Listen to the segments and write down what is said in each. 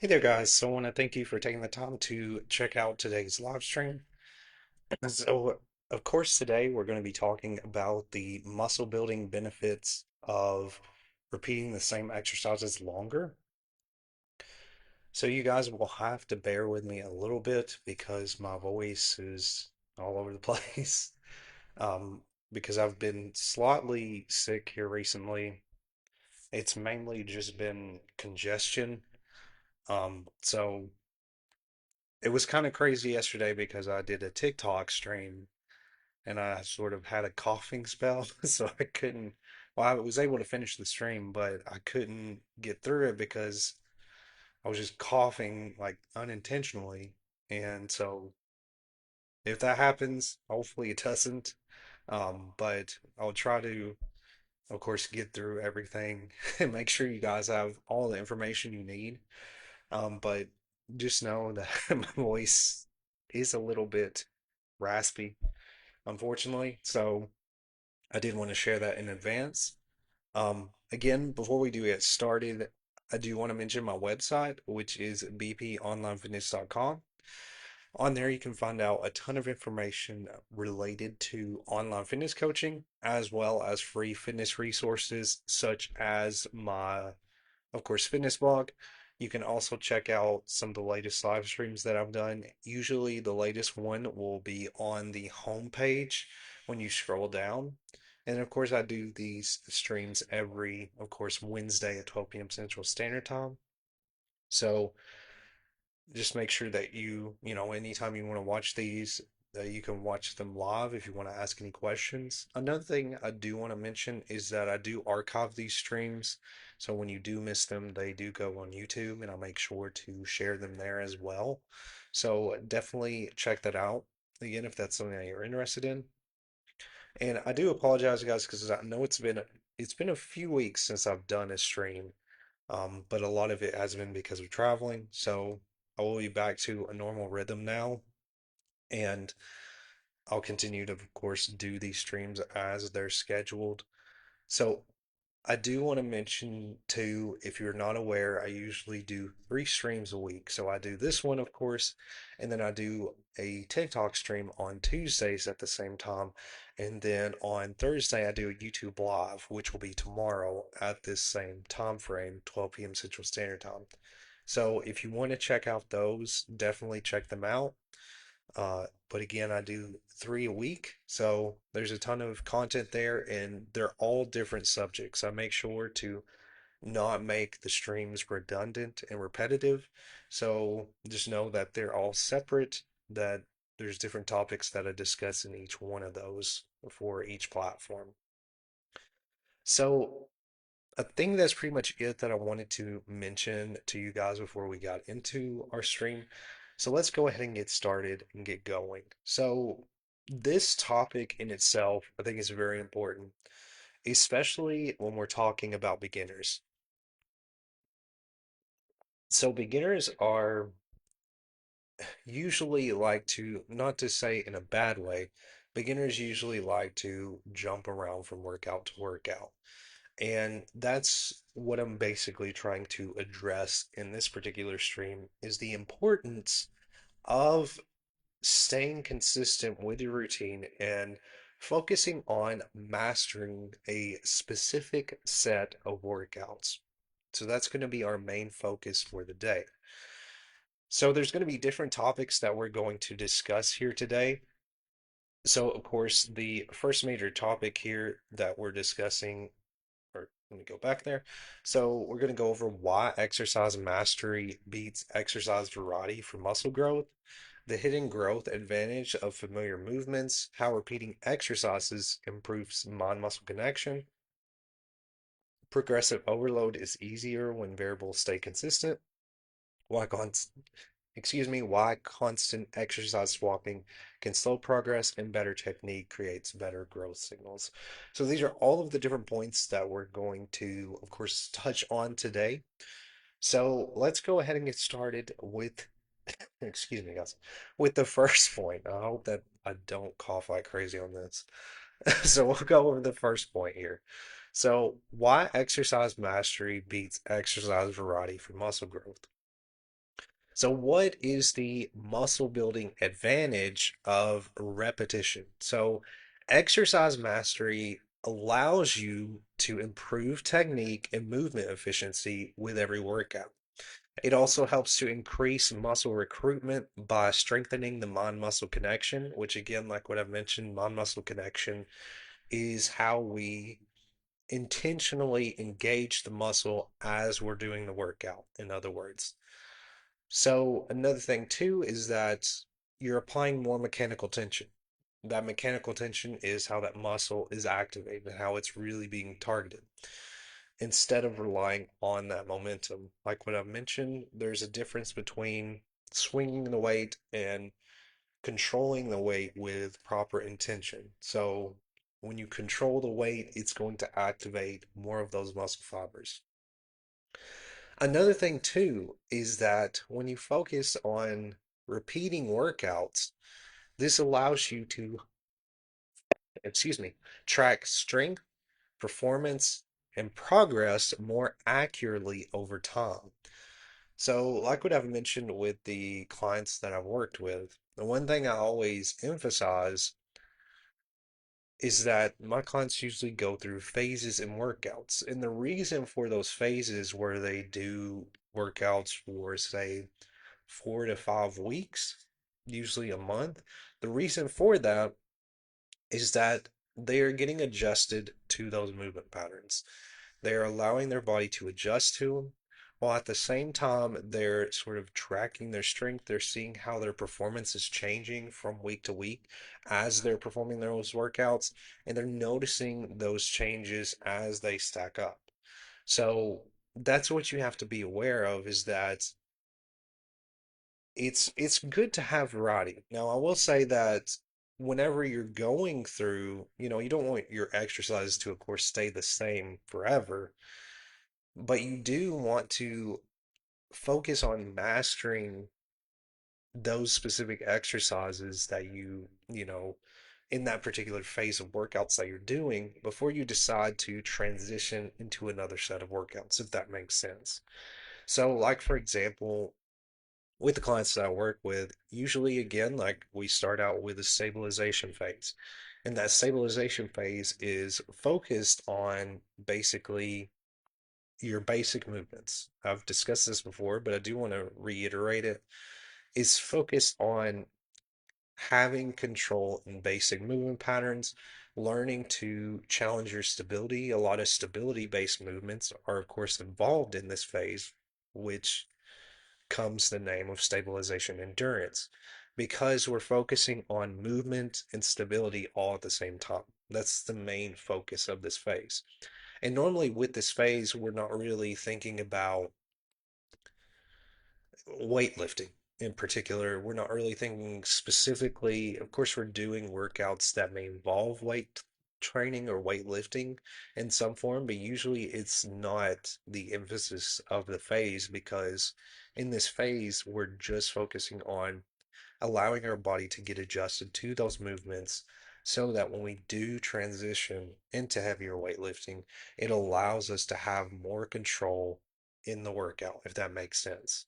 Hey there, guys. So I want to thank you for taking the time to check out today's live stream. So, of course, today we're going to be talking about the muscle building benefits of repeating the same exercises longer. So, you guys will have to bear with me a little bit because my voice is all over the place. Um, because I've been slightly sick here recently. It's mainly just been congestion. So it was kind of crazy yesterday because I did a TikTok stream and I sort of had a coughing spell, so I couldn't. Well, I was able to finish the stream, but I couldn't get through it because I was just coughing like unintentionally. And so, if that happens, hopefully it doesn't. But I'll try to, of course, get through everything and make sure you guys have all the information you need. But just know that my voice is a little bit raspy, unfortunately. So I did want to share that in advance. Again, before we do get started, I do want to mention my website, which is bponlinefitness.com. On there, you can find out a ton of information related to online fitness coaching, as well as free fitness resources such as my of course, fitness blog. You can also check out some of the latest live streams that I've done. Usually, the latest one will be on the home page when you scroll down. And of course, I do these streams every, of course, Wednesday at 12 p.m. Central Standard Time. So just make sure that anytime you want to watch these, that you can watch them live if you want to ask any questions. Another thing I do want to mention is that I do archive these streams. So when you do miss them, they do go on YouTube, and I'll make sure to share them there as well. So definitely check that out again if that's something that you're interested in. And I do apologize, guys, because I know it's been a few weeks since I've done a stream. But a lot of it has been because of traveling. So I will be back to a normal rhythm now, and I'll continue to, of course, do these streams as they're scheduled. So I do want to mention too, if you're not aware, I usually do 3 streams a week. So I do this one, of course, and then I do a TikTok stream on Tuesdays at the same time. And then on Thursday, I do a YouTube live, which will be tomorrow at this same time frame, 12 p.m. Central Standard Time. So if you want to check out those, definitely check them out. But again, I do 3 a week, so there's a ton of content there, and they're all different subjects. I make sure to not make the streams redundant and repetitive. So just know that they're all separate, that there's different topics that I discuss in each one of those for each platform. So I think that's pretty much it that I wanted to mention to you guys before we got into our stream. So let's go ahead and get started and get going. So this topic in itself, I think is very important, especially when we're talking about beginners. So beginners are usually like to, not to say in a bad way, beginners usually like to jump around from workout to workout. And that's what I'm basically trying to address in this particular stream is the importance of staying consistent with your routine and focusing on mastering a specific set of workouts. So that's going to be our main focus for the day. So there's going to be different topics that we're going to discuss here today. So of course, the first major topic here that we're discussing or let me go back there. So we're going to go over why exercise mastery beats exercise variety for muscle growth, the hidden growth advantage of familiar movements, how repeating exercises improves mind-muscle connection, progressive overload is easier when variables stay consistent, why why constant exercise swapping can slow progress and better technique creates better growth signals. So these are all of the different points that we're going to, of course, touch on today. So let's go ahead and get started with, excuse me, guys, with the first point. I hope that I don't cough like crazy on this. So we'll go over the first point here. So why exercise mastery beats exercise variety for muscle growth? So, what is the muscle building advantage of repetition? So, exercise mastery allows you to improve technique and movement efficiency with every workout. It also helps to increase muscle recruitment by strengthening the mind muscle connection, which, again, like what I've mentioned, mind muscle connection is how we intentionally engage the muscle as we're doing the workout, in other words. So another thing too is that you're applying more mechanical tension. That mechanical tension is how that muscle is activated, how it's really being targeted, instead of relying on that momentum. Like what I mentioned, there's a difference between swinging the weight and controlling the weight with proper intention. So when you control the weight, it's going to activate more of those muscle fibers. Another thing too is that when you focus on repeating workouts, this allows you to, excuse me, track strength, performance, and progress more accurately over time. So, like what I've mentioned with the clients that I've worked with, the one thing I always emphasize is that my clients usually go through phases in workouts. And the reason for those phases where they do workouts for, say, 4 to 5 weeks, usually a month, the reason for that is that they are getting adjusted to those movement patterns. They are allowing their body to adjust to them, while at the same time they're sort of tracking their strength. They're seeing how their performance is changing from week to week as they're performing those workouts, and they're noticing those changes as they stack up. So that's what you have to be aware of is that it's good to have variety. Now, I will say that whenever you're going through, you don't want your exercises to, of course, stay the same forever, but you do want to focus on mastering those specific exercises that in that particular phase of workouts that you're doing before you decide to transition into another set of workouts, if that makes sense. So, like, for example, with the clients that I work with, usually again, like we start out with a stabilization phase. And that stabilization phase is focused on basically your basic movements. I've discussed this before, but I do want to reiterate it. Is focused on having control in basic movement patterns, learning to challenge your stability. A lot of stability based movements are, of course, involved in this phase, which comes the name of stabilization endurance because we're focusing on movement and stability all at the same time. That's the main focus of this phase. And normally with this phase, we're not really thinking about weightlifting in particular. We're not really thinking specifically, of course, we're doing workouts that may involve weight training or weightlifting in some form, but usually it's not the emphasis of the phase because in this phase, we're just focusing on allowing our body to get adjusted to those movements so that when we do transition into heavier weightlifting, it allows us to have more control in the workout, if that makes sense.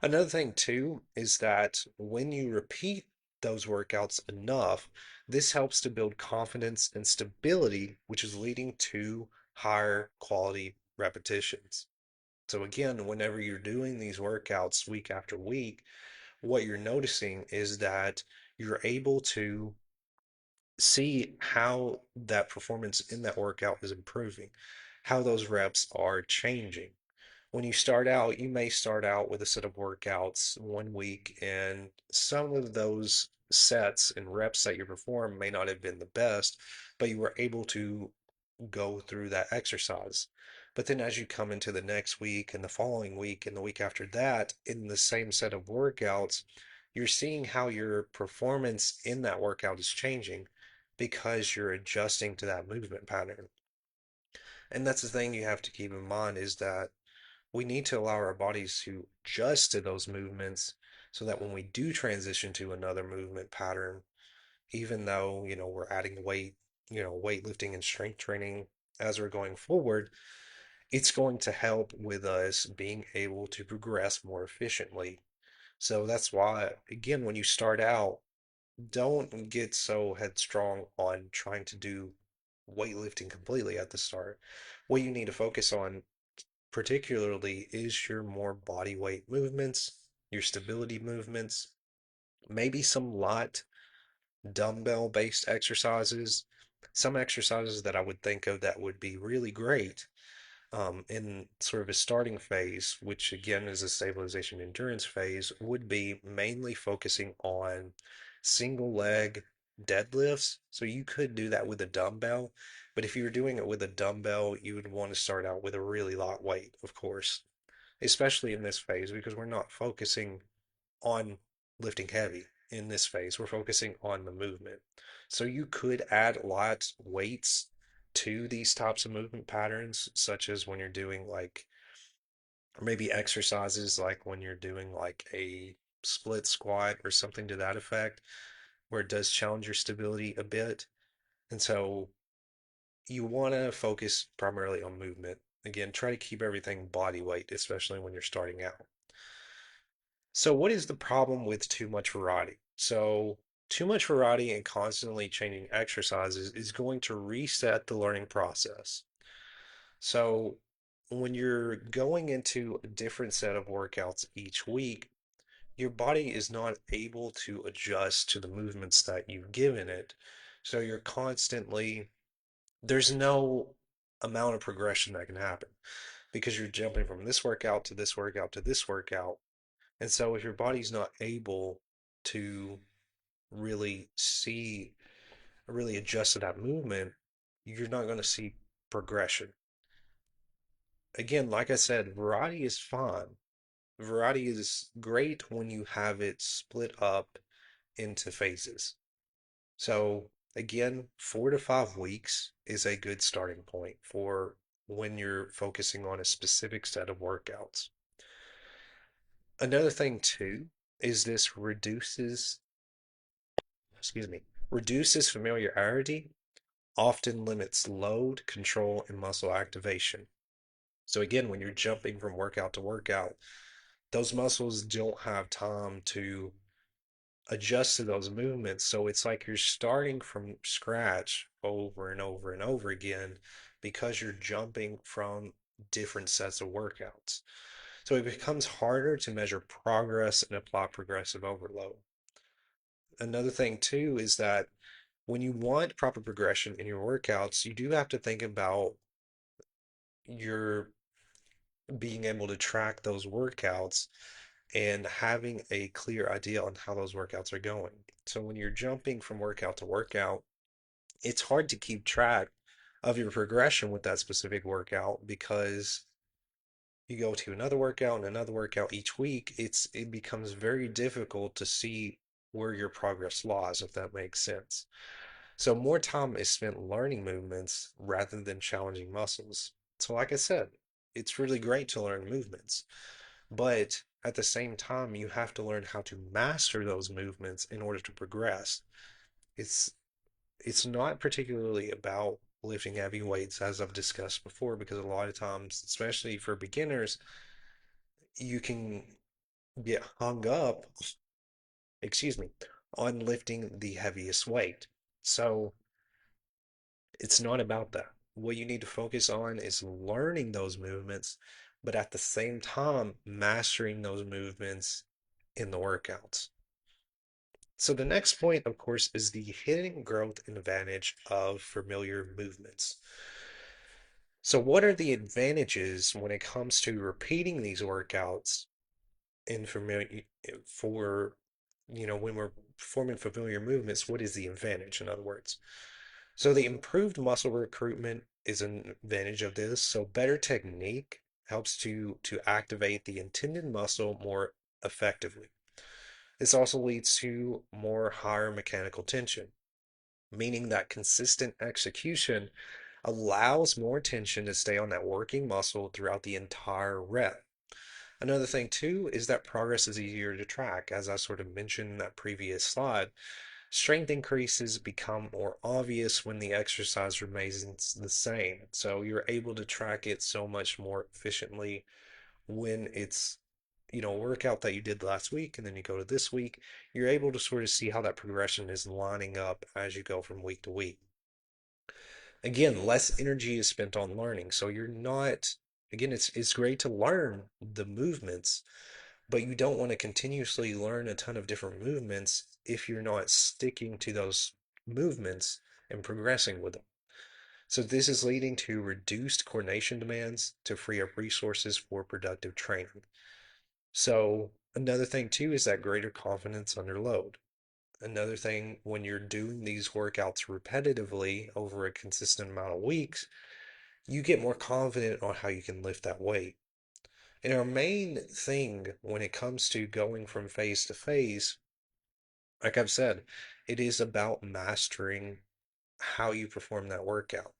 Another thing too is that when you repeat those workouts enough, this helps to build confidence and stability, which is leading to higher quality repetitions. So again, whenever you're doing these workouts week after week, what you're noticing is that you're able to see how that performance in that workout is improving, how those reps are changing. When you start out, you may start out with a set of workouts one week, and some of those sets and reps that you perform may not have been the best, but you were able to go through that exercise. But then as you come into the next week and the following week and the week after that, in the same set of workouts, you're seeing how your performance in that workout is changing because you're adjusting to that movement pattern. And that's the thing you have to keep in mind is that we need to allow our bodies to adjust to those movements so that when we do transition to another movement pattern, even though, we're adding weight, weightlifting and strength training as we're going forward, it's going to help with us being able to progress more efficiently. So that's why, again, when you start out, don't get so headstrong on trying to do weightlifting completely at the start. What you need to focus on, particularly, is your more body weight movements, your stability movements, maybe some light dumbbell based exercises. Some exercises that I would think of that would be really great in sort of a starting phase, which again is a stabilization endurance phase, would be mainly focusing on single leg deadlifts. So you could do that with a dumbbell, but if you were doing it with a dumbbell, you would want to start out with a really light weight, of course, especially in this phase because we're not focusing on lifting heavy in this phase. We're focusing on the movement. So you could add light weights to these types of movement patterns, such as when you're doing like, or maybe exercises like when you're doing like a split squat or something to that effect, where it does challenge your stability a bit. And so you want to focus primarily on movement. Again, try to keep everything body weight, especially when you're starting out. So, what is the problem with too much variety? So, too much variety and constantly changing exercises is going to reset the learning process. So, when you're going into a different set of workouts each week, your body is not able to adjust to the movements that you've given it. So, there's no amount of progression that can happen because you're jumping from this workout to this workout to this workout. And so if your body's not able to really see, really adjust to that movement, you're not going to see progression. Again, like I said, variety is fine. Variety is great when you have it split up into phases. So again, 4 to 5 weeks is a good starting point for when you're focusing on a specific set of workouts. Another thing too is this excuse me, reduces familiarity, often limits load, control, and muscle activation. So again, when you're jumping from workout to workout, those muscles don't have time to adjust to those movements. So it's like you're starting from scratch over and over and over again because you're jumping from different sets of workouts. So it becomes harder to measure progress and apply progressive overload. Another thing too is that when you want proper progression in your workouts, you do have to think about your being able to track those workouts and having a clear idea on how those workouts are going. So when you're jumping from workout to workout, it's hard to keep track of your progression with that specific workout because you go to another workout and another workout each week, it becomes very difficult to see where your progress lies, if that makes sense. So more time is spent learning movements rather than challenging muscles. So like I said, it's really great to learn movements, but at the same time, you have to learn how to master those movements in order to progress. It's it's not particularly about lifting heavy weights as I've discussed before, because a lot of times, especially for beginners, you can get hung up, excuse me, on lifting the heaviest weight. So it's not about that. What you need to focus on is learning those movements, but at the same time, mastering those movements in the workouts. So the next point, of course, is the hidden growth advantage of familiar movements. So what are the advantages when it comes to repeating these workouts in familiar for when we're performing familiar movements, what is the advantage, in other words? So the improved muscle recruitment is an advantage of this. So better technique helps to activate the intended muscle more effectively. This also leads to more higher mechanical tension, meaning that consistent execution allows more tension to stay on that working muscle throughout the entire rep. Another thing too is that progress is easier to track. As I sort of mentioned in that previous slide, strength increases become more obvious when the exercise remains the same. So you're able to track it so much more efficiently when it's workout that you did last week and then you go to this week, you're able to sort of see how that progression is lining up as you go from week to week. Again, less energy is spent on learning. So you're not, again, it's great to learn the movements, but you don't want to continuously learn a ton of different movements if you're not sticking to those movements and progressing with them. So this is leading to reduced coordination demands to free up resources for productive training. So another thing too is that greater confidence under load. Another thing, when you're doing these workouts repetitively over a consistent amount of weeks, you get more confident on how you can lift that weight. And our main thing when it comes to going from phase to phase, like I've said, it is about mastering how you perform that workout.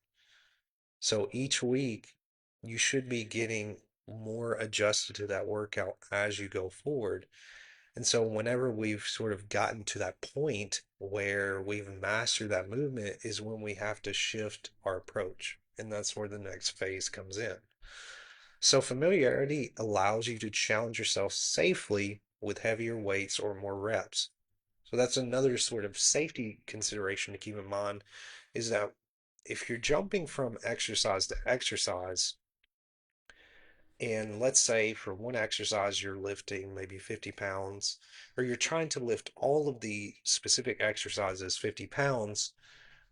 So each week, you should be getting more adjusted to that workout as you go forward. And so whenever we've sort of gotten to that point where we've mastered that movement is when we have to shift our approach. And that's where the next phase comes in. So familiarity allows you to challenge yourself safely with heavier weights or more reps. So that's another sort of safety consideration to keep in mind is that if you're jumping from exercise to exercise, and let's say for one exercise you're lifting maybe 50 pounds, or you're trying to lift all of the specific exercises 50 pounds,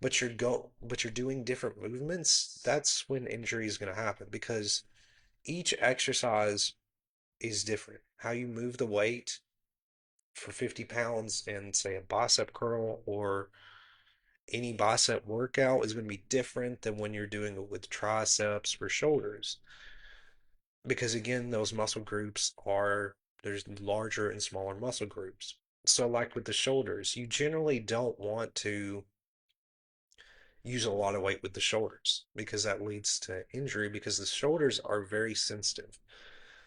but you're doing different movements, that's when injury is going to happen because each exercise is different. How you move the weight for 50 pounds in, say, a bicep curl or any bicep workout is going to be different than when you're doing it with triceps or shoulders. Because again, those muscle groups there's larger and smaller muscle groups. So, like with the shoulders, you generally don't want to use a lot of weight with the shoulders because that leads to injury because the shoulders are very sensitive.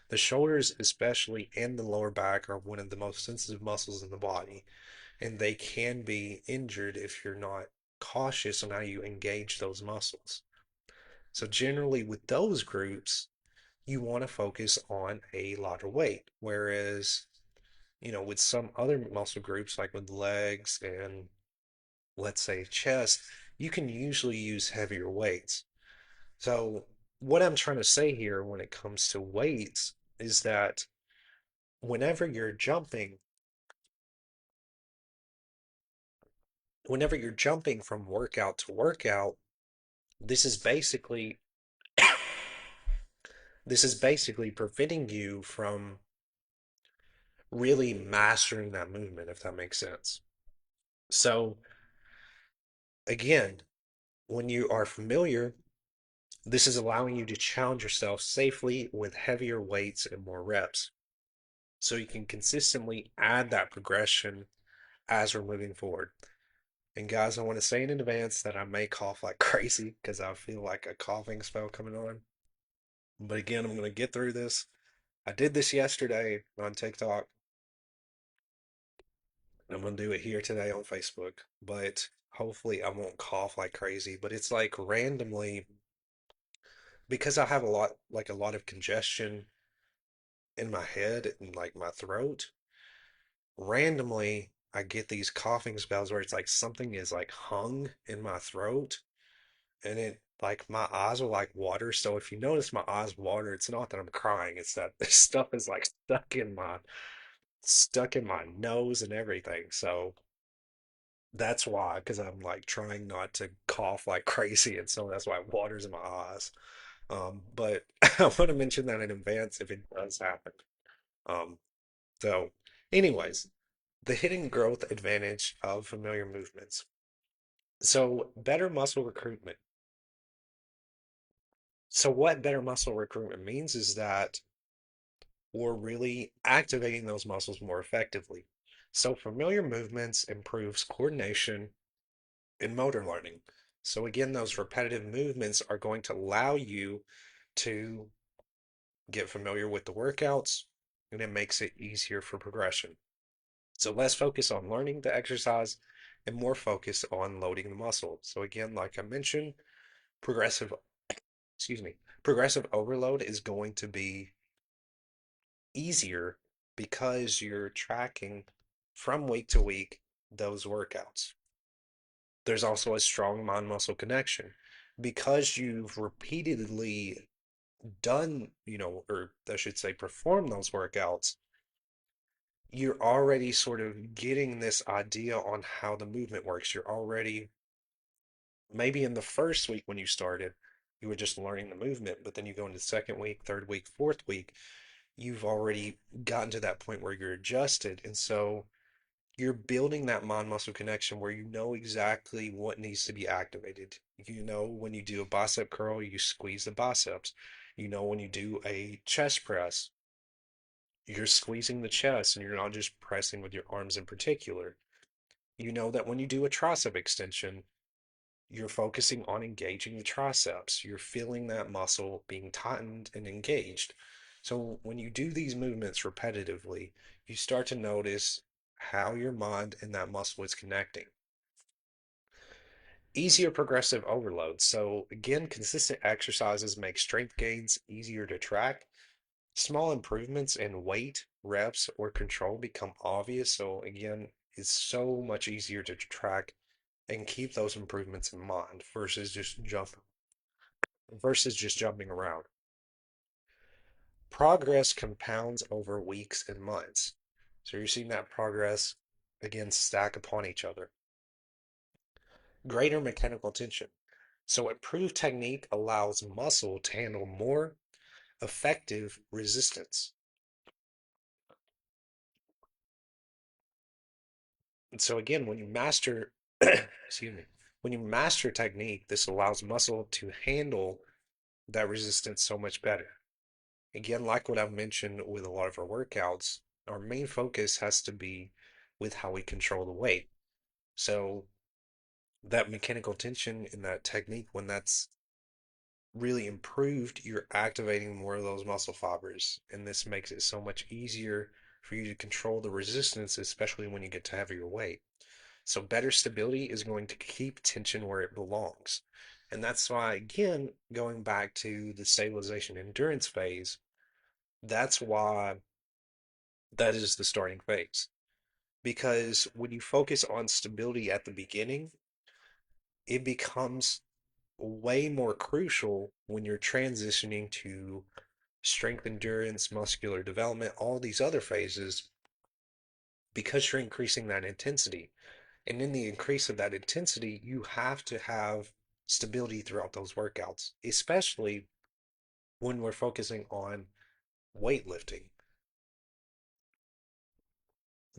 The shoulders, especially, and the lower back are one of the most sensitive muscles in the body, and they can be injured if you're not cautious on how you engage those muscles. So, generally, with those groups, you want to focus on a lighter weight. Whereas, with some other muscle groups, like with legs and let's say chest, you can usually use heavier weights. So, what I'm trying to say here when it comes to weights is that whenever you're jumping, whenever you're jumping from workout to workout, this is basically this is basically preventing you from really mastering that movement, if that makes sense. So, again, when you are familiar, this is allowing you to challenge yourself safely with heavier weights and more reps. So you can consistently add that progression as we're moving forward. And guys, I want to say in advance that I may cough like crazy because I feel like a coughing spell coming on. But again, I'm going to get through this. I did this yesterday on TikTok. I'm going to do it here today on Facebook. But hopefully I won't cough like crazy. But it's like randomly because I have a lot of congestion in my head and like my throat, randomly I get these coughing spells where it's like something is like hung in my throat and it like my eyes will like water. So if you notice my eyes water, it's not that I'm crying, it's that this stuff is like stuck in my nose and everything. So that's why, because I'm like trying not to cough like crazy, and so that's why it waters in my eyes. But I want to mention that in advance if it does happen. Um, so, anyways, the hidden growth advantage of familiar movements. So, better muscle recruitment. So, what better muscle recruitment means is that we're really activating those muscles more effectively. So, familiar movements improves coordination and motor learning. So, again, those repetitive movements are going to allow you to get familiar with the workouts and it makes it easier for progression. So less focus on learning the exercise and more focus on loading the muscle. So again, like I mentioned, progressive, excuse me, progressive overload is going to be easier because you're tracking from week to week those workouts. There's also a strong mind muscle connection because you've repeatedly done, or I should say, perform those workouts. You're already sort of getting this idea on how the movement works. You're already, maybe in the first week when you started, you were just learning the movement, but then you go into the second week, third week, fourth week, you've already gotten to that point where you're adjusted. And so you're building that mind muscle connection where you know exactly what needs to be activated. You know, when you do a bicep curl, you squeeze the biceps. You know, when you do a chest press, you're squeezing the chest and you're not just pressing with your arms in particular. You know that when you do a tricep extension, you're focusing on engaging the triceps. You're feeling that muscle being tightened and engaged. So when you do these movements repetitively, you start to notice how your mind and that muscle is connecting. Easier progressive overload. So again, consistent exercises make strength gains easier to track. Small improvements in weight, reps, or control become obvious. So again, it's so much easier to track and keep those improvements in mind versus just jumping around. Progress compounds over weeks and months. So you're seeing that progress again stack upon each other. Greater mechanical tension. So improved technique allows muscle to handle more effective resistance. And so again, when you master, excuse me, when you master technique, this allows muscle to handle that resistance so much better. Again, like what I've mentioned with a lot of our workouts, our main focus has to be with how we control the weight. So that mechanical tension in that technique, when that's really improved, you're activating more of those muscle fibers. And this makes it so much easier for you to control the resistance, especially when you get to heavier weight. So better stability is going to keep tension where it belongs. And that's why, again, going back to the stabilization endurance phase, that's why that is the starting phase. Because when you focus on stability at the beginning, it becomes way more crucial when you're transitioning to strength endurance, muscular development, all these other phases, because you're increasing that intensity. And in the increase of that intensity, you have to have stability throughout those workouts, especially when we're focusing on weightlifting.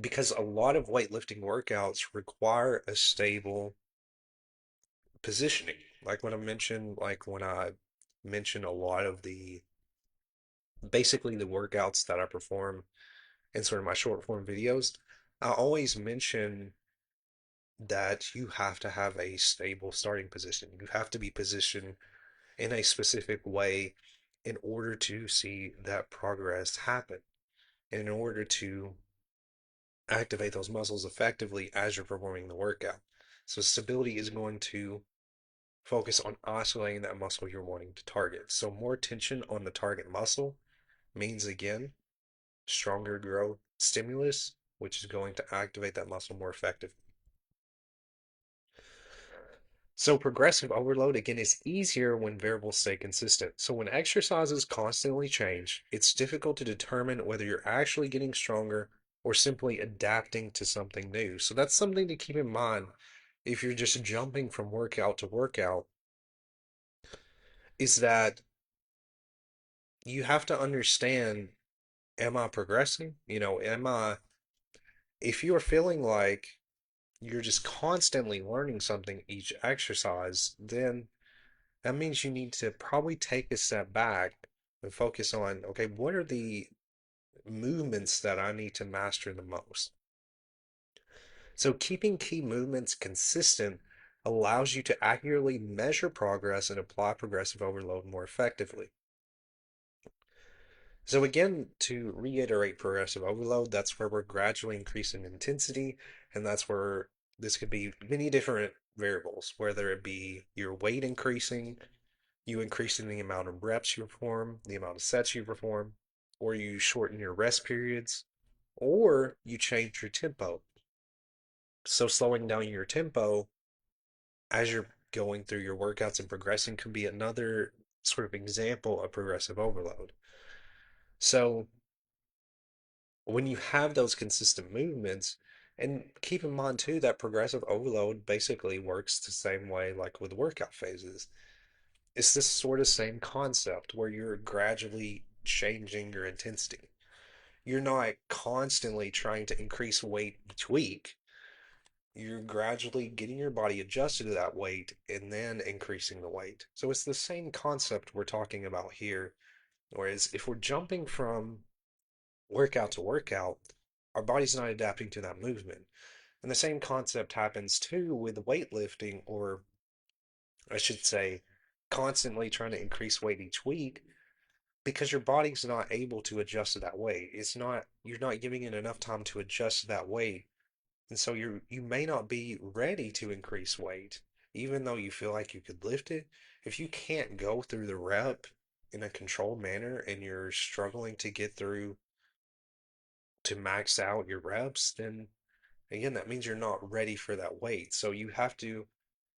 Because a lot of weightlifting workouts require a stable positioning. Like when I mentioned, like when I mentioned a lot of basically the workouts that I perform in sort of my short form videos, I always mention that you have to have a stable starting position. You have to be positioned in a specific way in order to see that progress happen, and in order to activate those muscles effectively as you're performing the workout. So stability is going to focus on isolating that muscle you're wanting to target. So more tension on the target muscle means again stronger growth stimulus, which is going to activate that muscle more effectively. So progressive overload again is easier when variables stay consistent. So when exercises constantly change, it's difficult to determine whether you're actually getting stronger or simply adapting to something new. So that's something to keep in mind if you're just jumping from workout to workout, is that you have to understand, am I progressing? If you're feeling like you're just constantly learning something each exercise, then that means you need to probably take a step back and focus on, okay, what are the movements that I need to master the most? So keeping key movements consistent allows you to accurately measure progress and apply progressive overload more effectively. So again, to reiterate progressive overload, that's where we're gradually increasing intensity, and that's where this could be many different variables, whether it be your weight increasing, you increasing the amount of reps you perform, the amount of sets you perform, or you shorten your rest periods. or you change your tempo. So slowing down your tempo as you're going through your workouts and progressing can be another sort of example of progressive overload. So when you have those consistent movements, and keep in mind too that progressive overload basically works the same way like with workout phases. It's this sort of same concept where you're gradually changing your intensity. You're not constantly trying to increase weight each week. You're gradually getting your body adjusted to that weight and then increasing the weight. So it's the same concept we're talking about here. Whereas if we're jumping from workout to workout, our body's not adapting to that movement. And the same concept happens too with weightlifting, or I should say, constantly trying to increase weight each week because your body's not able to adjust to that weight. It's not, you're not giving it enough time to adjust to that weight. And so you may not be ready to increase weight, even though you feel like you could lift it. If you can't go through the rep in a controlled manner and you're struggling to get through to max out your reps, then again, that means you're not ready for that weight. So you have to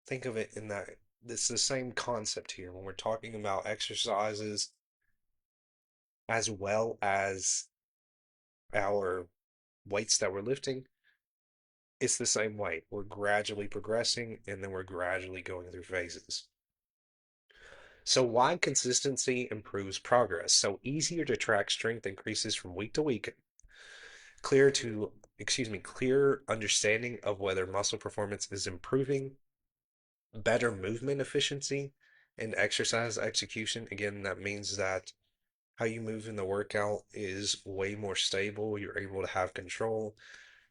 think of it in that it's the same concept here when we're talking about exercises as well as our weights that we're lifting. It's the same way. We're gradually progressing and then we're gradually going through phases. So why consistency improves progress? So easier to track strength increases from week to week. Clear understanding of whether muscle performance is improving, better movement efficiency, and exercise execution. Again, that means that how you move in the workout is way more stable. You're able to have control.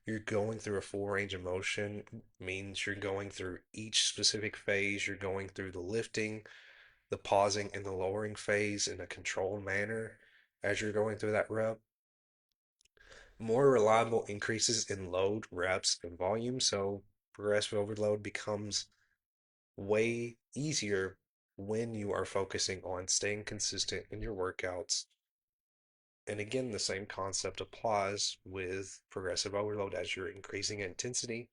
You're going through a full range of motion, means you're going through each specific phase. You're going through the lifting, the pausing, and the lowering phase in a controlled manner as you're going through that rep. More reliable increases in load, reps, and volume. So progressive overload becomes way easier when you are focusing on staying consistent in your workouts. And again, the same concept applies with progressive overload as you're increasing intensity.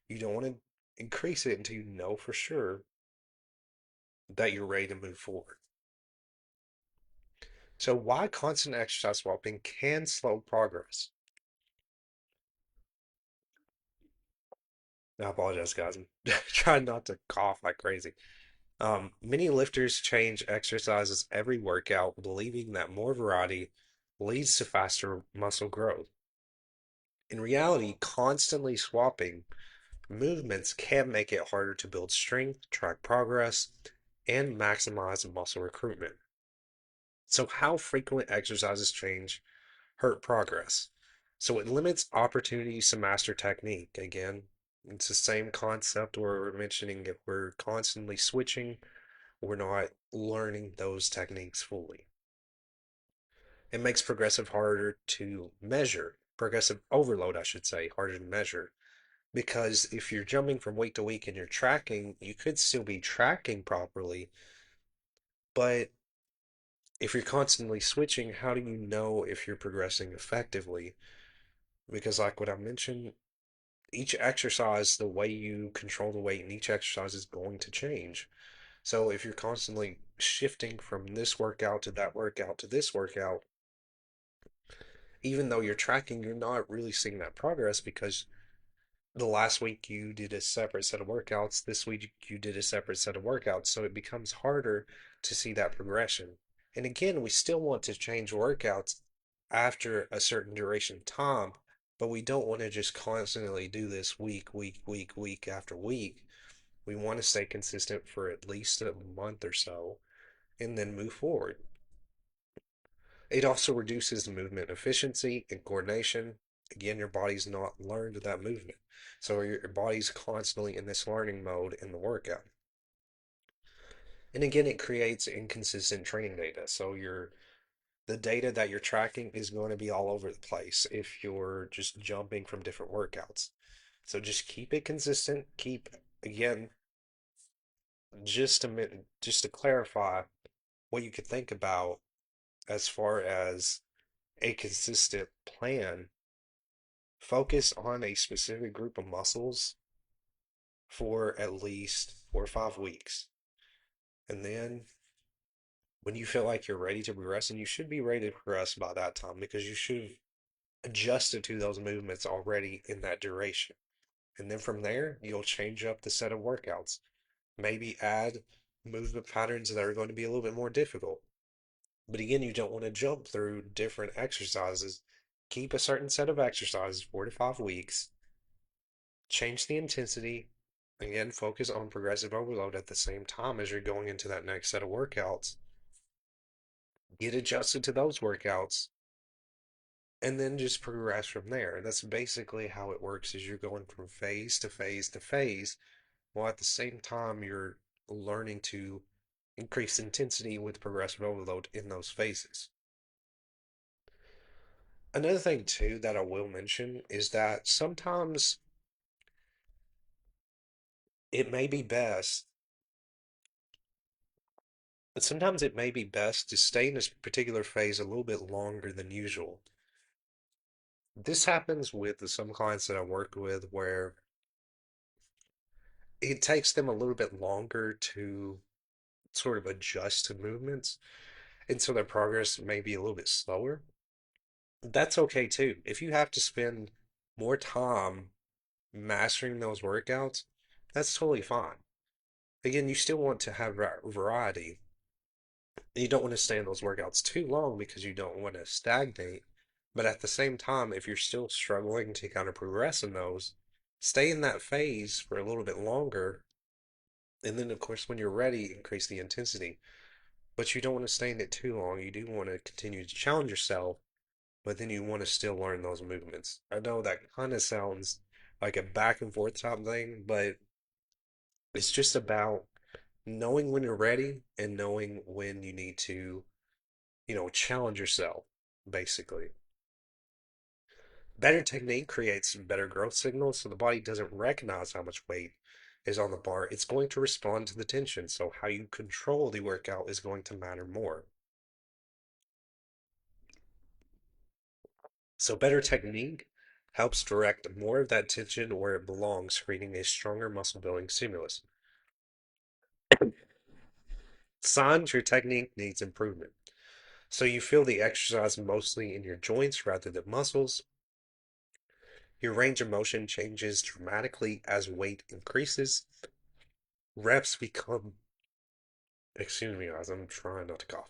You don't want to increase it until you know for sure that you're ready to move forward. So, why constant exercise swapping can slow progress? I apologize, guys. I'm trying not to cough like crazy. Many lifters change exercises every workout, believing that more variety leads to faster muscle growth. In reality, constantly swapping movements can make it harder to build strength, track progress, and maximize muscle recruitment. So, how frequent exercises change hurt progress? So, it limits opportunities to master technique. Again, it's the same concept where we're mentioning if we're constantly switching, we're not learning those techniques fully. It makes progressive overload, I should say, harder to measure. Because if you're jumping from week to week and you're tracking, you could still be tracking properly. But if you're constantly switching, how do you know if you're progressing effectively? Because, like what I mentioned, each exercise, the way you control the weight in each exercise is going to change. So if you're constantly shifting from this workout to that workout to this workout, even though you're tracking, you're not really seeing that progress because the last week you did a separate set of workouts, this week you did a separate set of workouts, so it becomes harder to see that progression. And again, we still want to change workouts after a certain duration of time, but we don't want to just constantly do this week after week. We want to stay consistent for at least a month or so and then move forward. It also reduces movement efficiency and coordination. Again, your body's not learned that movement. So your body's constantly in this learning mode in the workout. And again, it creates inconsistent training data. So the data that you're tracking is going to be all over the place if you're just jumping from different workouts. So just keep it consistent. Keep again, just to clarify what you could think about as far as a consistent plan focus on a specific group of muscles for at least 4 or 5 weeks. And then when you feel like you're ready to progress, and you should be ready to progress by that time because you should have adjusted to those movements already in that duration. And then from there, you'll change up the set of workouts. Maybe add movement patterns that are going to be a little bit more difficult. But again, you don't want to jump through different exercises. Keep a certain set of exercises, 4 to 5 weeks. Change the intensity. Again, focus on progressive overload at the same time as you're going into that next set of workouts. Get adjusted to those workouts and then just progress from there. That's basically how it works is you're going from phase to phase to phase, while at the same time you're learning to increase intensity with progressive overload in those phases. Another thing too that I will mention is that it may be best sometimes it may be best to stay in this particular phase a little bit longer than usual. This happens with some clients that I work with where it takes them a little bit longer to sort of adjust to movements, and so their progress may be a little bit slower. That's okay too. If you have to spend more time mastering those workouts, that's totally fine. Again, you still want to have variety. You don't want to stay in those workouts too long because you don't want to stagnate. But at the same time, if you're still struggling to kind of progress in those, stay in that phase for a little bit longer. And then, of course, when you're ready, increase the intensity. But you don't want to stay in it too long. You do want to continue to challenge yourself, but then you want to still learn those movements. I know that kind of sounds like a back and forth type thing, but it's just about knowing when you're ready and knowing when you need to, challenge yourself, basically. Better technique creates better growth signals, so the body doesn't recognize how much weight is on the bar. It's going to respond to the tension, so how you control the workout is going to matter more. So better technique helps direct more of that tension where it belongs, creating a stronger muscle building stimulus. Signs your technique needs improvement. So you feel the exercise mostly in your joints rather than muscles. Your range of motion changes dramatically as weight increases. Reps become, excuse me, guys, I'm trying not to cough.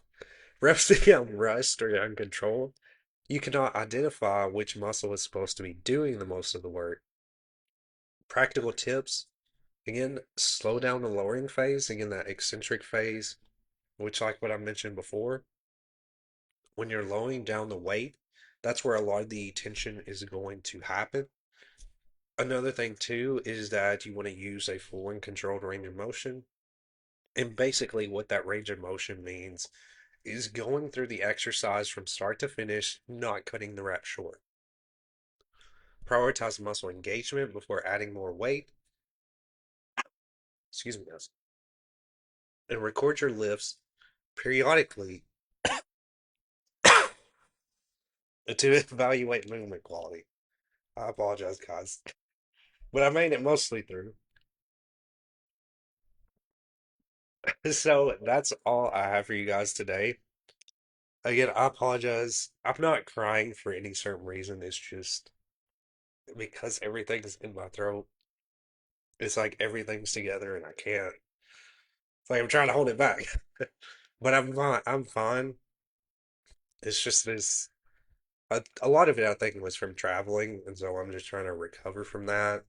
Reps become rushed or uncontrolled. You cannot identify which muscle is supposed to be doing the most of the work. Practical tips. Again, slow down the lowering phase. Again, that eccentric phase, which, like what I mentioned before, when you're lowering down the weight, that's where a lot of the tension is going to happen. Another thing, too, is that you want to use a full and controlled range of motion. And basically, what that range of motion means is going through the exercise from start to finish, not cutting the rep short. Prioritize muscle engagement before adding more weight. Excuse me, guys. And record your lifts periodically to evaluate movement quality. I apologize, guys, but I made it mostly through. So that's all I have for you guys today. Again, I apologize. I'm not crying for any certain reason. It's just because everything's in my throat. It's like everything's together and I can't. It's like I'm trying to hold it back. But I'm fine. I'm fine. It's just this. A lot of it, I think, was from traveling, and so I'm just trying to recover from that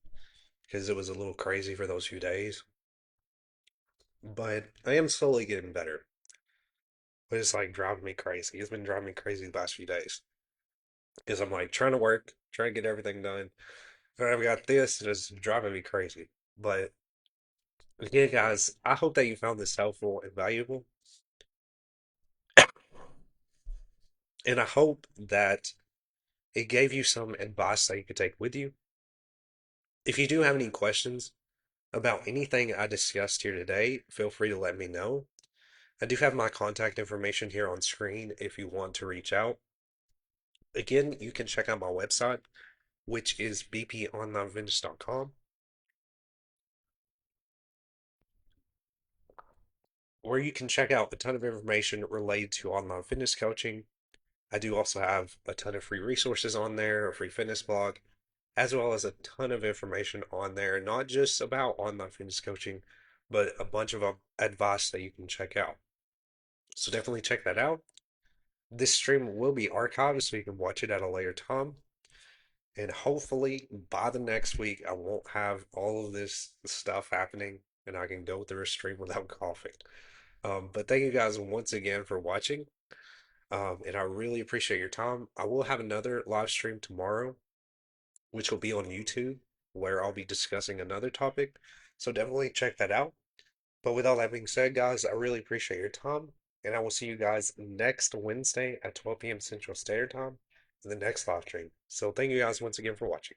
because it was a little crazy for those few days. But I am slowly getting better. But it's like driving me crazy. It's been driving me crazy the last few days because I'm like trying to work, trying to get everything done. And I've got this, and it's driving me crazy. But again, guys, I hope that you found this helpful and valuable. And I hope that it gave you some advice that you could take with you. If you do have any questions about anything I discussed here today, feel free to let me know. I do have my contact information here on screen if you want to reach out. Again, you can check out my website, which is bponlinefitness.com, where you can check out a ton of information related to online fitness coaching. I do also have a ton of free resources on there, a free fitness blog, as well as a ton of information on there, not just about online fitness coaching, but a bunch of advice that you can check out. So definitely check that out. This stream will be archived so you can watch it at a later time. And hopefully by the next week, I won't have all of this stuff happening and I can go through a stream without coughing. But thank you guys once again for watching. And I really appreciate your time. I will have another live stream tomorrow, which will be on YouTube, where I'll be discussing another topic. So definitely check that out. But with all that being said, guys, I really appreciate your time. And I will see you guys next Wednesday at 12 p.m. Central Standard Time in the next live stream. So thank you guys once again for watching.